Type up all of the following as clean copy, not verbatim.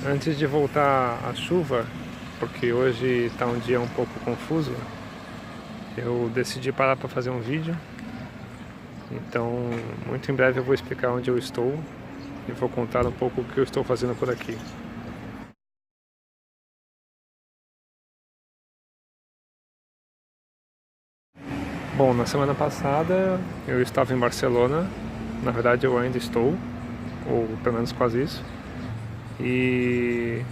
Antes de voltar à chuva, porque hoje está um dia um pouco confuso, eu decidi parar para fazer um vídeo. Então, muito em breve eu vou explicar onde eu estou e vou contar um pouco o que eu estou fazendo por aqui. Bom, na semana passada eu estava em Barcelona, na verdade eu ainda estou, ou pelo menos quase isso. E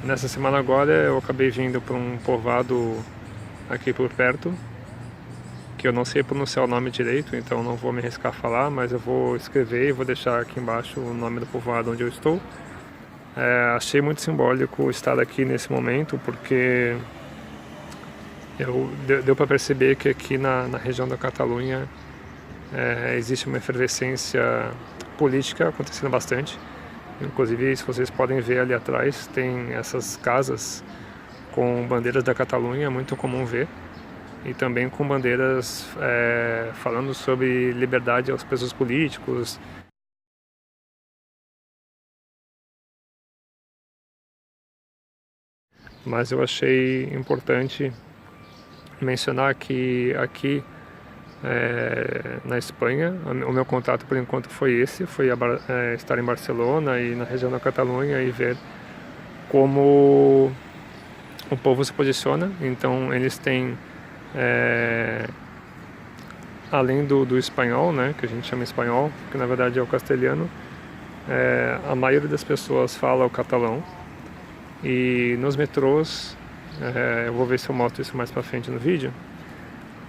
nessa semana agora eu acabei vindo para um povoado aqui por perto, que eu não sei pronunciar o nome direito, então não vou me arriscar a falar, mas eu vou escrever e vou deixar aqui embaixo o nome do povoado onde eu estou. Achei muito simbólico estar aqui nesse momento, porque deu para perceber que aqui na região da Catalunha existe uma efervescência política acontecendo bastante. Inclusive, se vocês podem ver ali atrás, tem essas casas com bandeiras da Catalunha, é muito comum ver. E também com bandeiras falando sobre liberdade aos presos políticos. Mas eu achei importante mencionar que aqui na Espanha, o meu contato por enquanto foi esse, foi estar em Barcelona e na região da Catalunha e ver como o povo se posiciona. Então eles têm, além do espanhol, né, que a gente chama espanhol, que na verdade é o castelhano, a maioria das pessoas fala o catalão. E nos metrôs, eu vou ver se eu mostro isso mais pra frente no vídeo,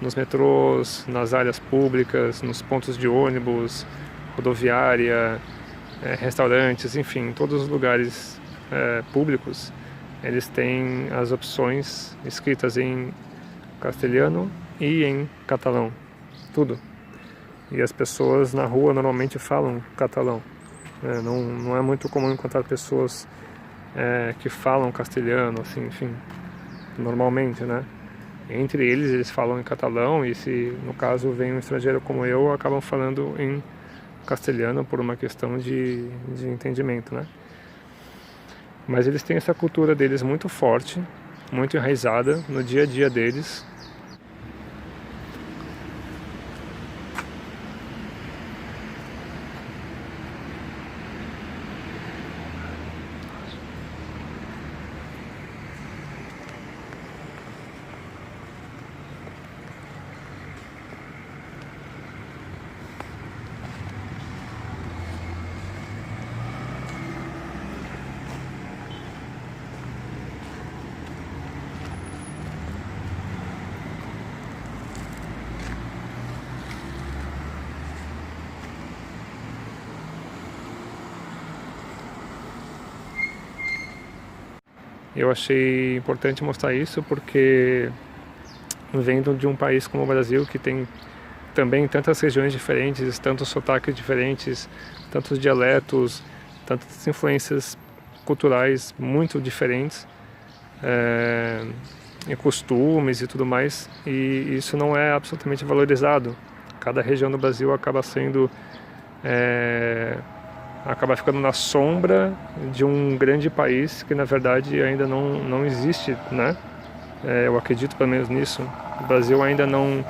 nos metrôs, nas áreas públicas, nos pontos de ônibus, rodoviária, restaurantes, enfim, todos os lugares públicos, eles têm as opções escritas em castelhano e em catalão, tudo. E as pessoas na rua normalmente falam catalão. Não é muito comum encontrar pessoas que falam castelhano, assim, enfim, normalmente, né? Entre eles falam em catalão, e se no caso vem um estrangeiro como eu, acabam falando em castelhano por uma questão de entendimento, né? Mas eles têm essa cultura deles muito forte, muito enraizada no dia a dia deles. Eu achei importante mostrar isso porque, vendo de um país como o Brasil, que tem também tantas regiões diferentes, tantos sotaques diferentes, tantos dialetos, tantas influências culturais muito diferentes, e costumes e tudo mais, e isso não é absolutamente valorizado. Cada região do Brasil acaba ficando na sombra de um grande país que na verdade ainda não existe, né? Eu acredito pelo menos nisso. O Brasil ainda não,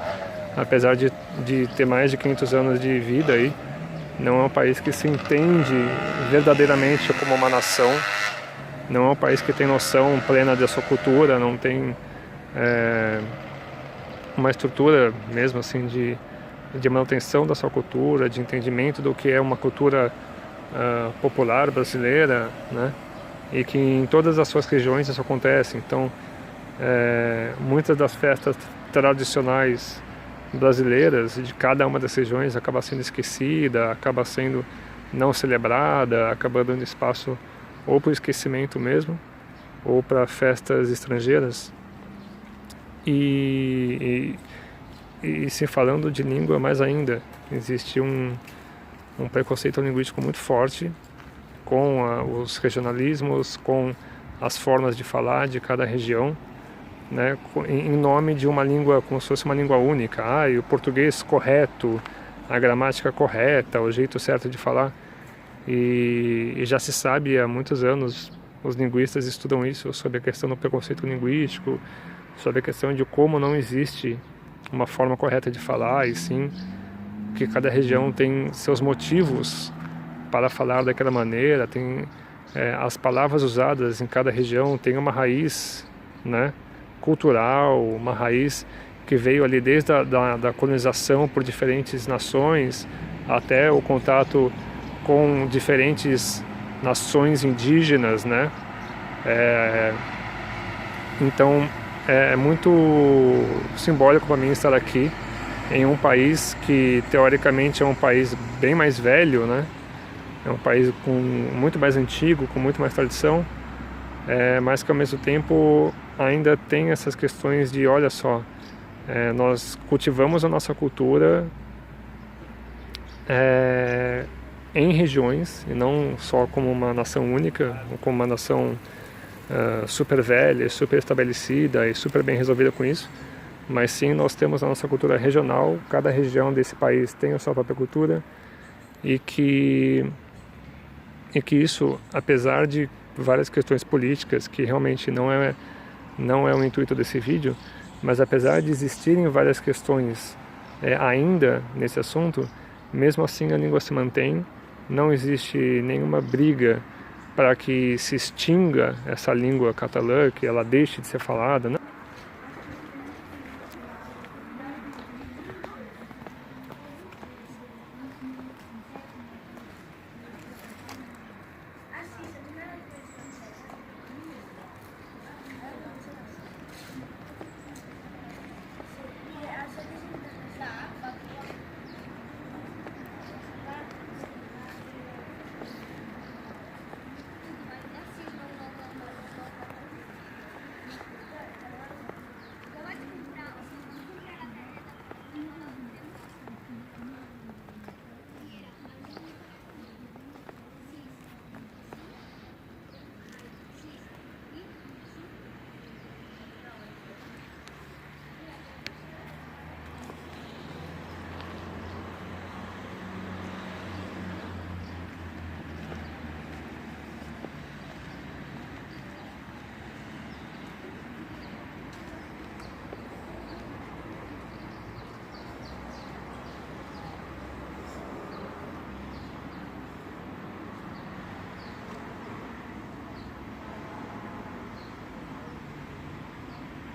apesar de ter mais de 500 anos de vida aí, não é um país que se entende verdadeiramente como uma nação, não é um país que tem noção plena da sua cultura, não tem uma estrutura mesmo assim de manutenção da sua cultura, de entendimento do que é uma cultura popular brasileira, né? E que em todas as suas regiões isso acontece. Então, muitas das festas tradicionais brasileiras de cada uma das regiões acaba sendo esquecida, acaba sendo não celebrada, acaba dando espaço ou para o esquecimento mesmo, ou para festas estrangeiras. E se falando de língua mais ainda, existe um preconceito linguístico muito forte com os regionalismos, com as formas de falar de cada região, né, em nome de uma língua como se fosse uma língua única. E o português correto, a gramática correta, o jeito certo de falar. E já se sabe há muitos anos, os linguistas estudam isso, sobre a questão do preconceito linguístico, sobre a questão de como não existe uma forma correta de falar, e sim que cada região tem seus motivos para falar daquela maneira, tem as palavras usadas em cada região tem uma raiz, né, cultural, uma raiz que veio ali desde da colonização por diferentes nações até o contato com diferentes nações indígenas, né? Então é muito simbólico para mim estar aqui em um país que teoricamente é um país bem mais velho, né? É um país muito mais antigo, com muito mais tradição, mas que ao mesmo tempo ainda tem essas questões de, olha só, nós cultivamos a nossa cultura em regiões e não só como uma nação única, ou como uma nação super velha, super estabelecida e super bem resolvida com isso, mas sim nós temos a nossa cultura regional, cada região desse país tem a sua própria cultura e que isso, apesar de várias questões políticas, que realmente não é o intuito desse vídeo, mas apesar de existirem várias questões ainda nesse assunto, mesmo assim a língua se mantém, não existe nenhuma briga para que se extinga essa língua catalã, que ela deixe de ser falada, né?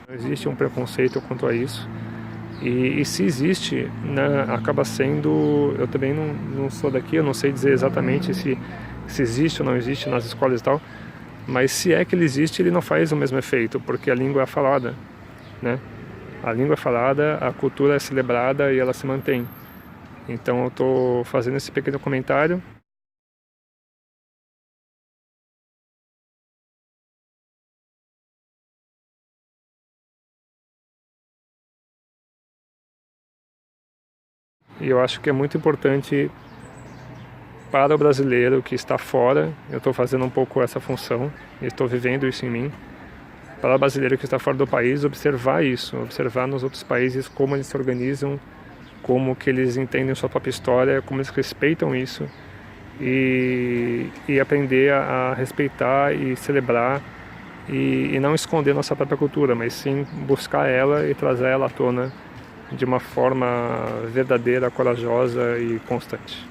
Existe um preconceito quanto a isso, e se existe, né, acaba sendo, eu também não sou daqui, eu não sei dizer exatamente se existe ou não existe nas escolas e tal, mas se é que ele existe, ele não faz o mesmo efeito, porque a língua é falada, né? A língua é falada, a cultura é celebrada e ela se mantém. Então eu estou fazendo esse pequeno comentário. E eu acho que é muito importante para o brasileiro que está fora, eu estou fazendo um pouco essa função, estou vivendo isso em mim, para o brasileiro que está fora do país, observar isso, observar nos outros países como eles se organizam, como que eles entendem sua própria história, como eles respeitam isso, e aprender a respeitar e celebrar e não esconder nossa própria cultura, mas sim buscar ela e trazer ela à tona de uma forma verdadeira, corajosa e constante.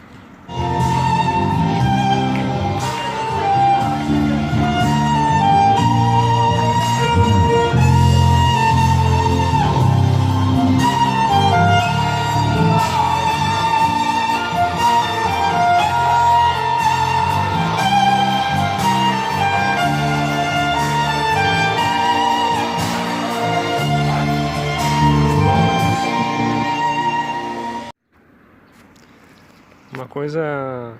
Uma coisa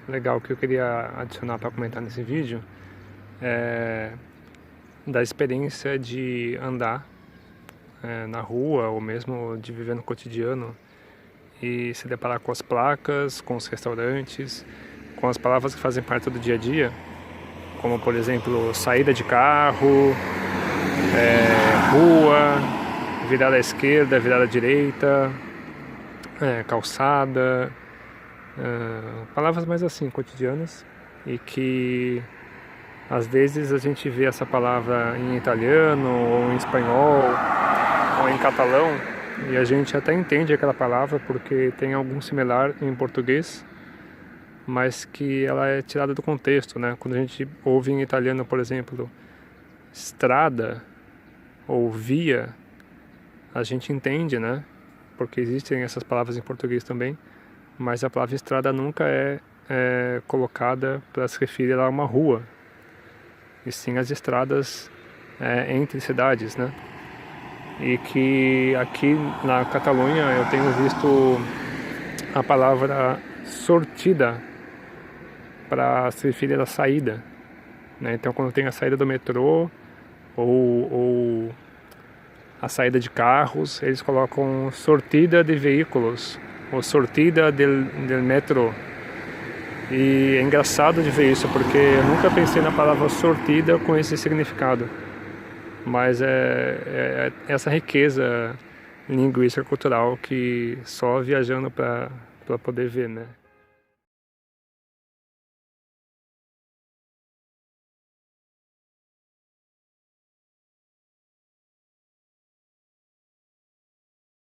legal que eu queria adicionar para comentar nesse vídeo é da experiência de andar na rua ou mesmo de viver no cotidiano e se deparar com as placas, com os restaurantes, com as palavras que fazem parte do dia a dia, como por exemplo saída de carro, rua, virada à esquerda, virada à direita, calçada. Palavras mais assim, cotidianas, e que Às vezes a gente vê essa palavra em italiano, ou em espanhol, ou em catalão, e a gente até entende aquela palavra porque tem algum similar em português, mas que ela é tirada do contexto, né? Quando a gente ouve em italiano, por exemplo, estrada ou via, a gente entende, né? Porque existem essas palavras em português também, mas a palavra estrada nunca é colocada para se referir a uma rua, e sim as estradas entre cidades, né? E que aqui na Catalunha eu tenho visto a palavra sortida para se referir à saída, né? Então quando tem a saída do metrô ou a saída de carros, eles colocam sortida de veículos ou sortida del metro. E é engraçado de ver isso, porque eu nunca pensei na palavra sortida com esse significado, mas é essa riqueza linguística cultural que só viajando para poder ver, né?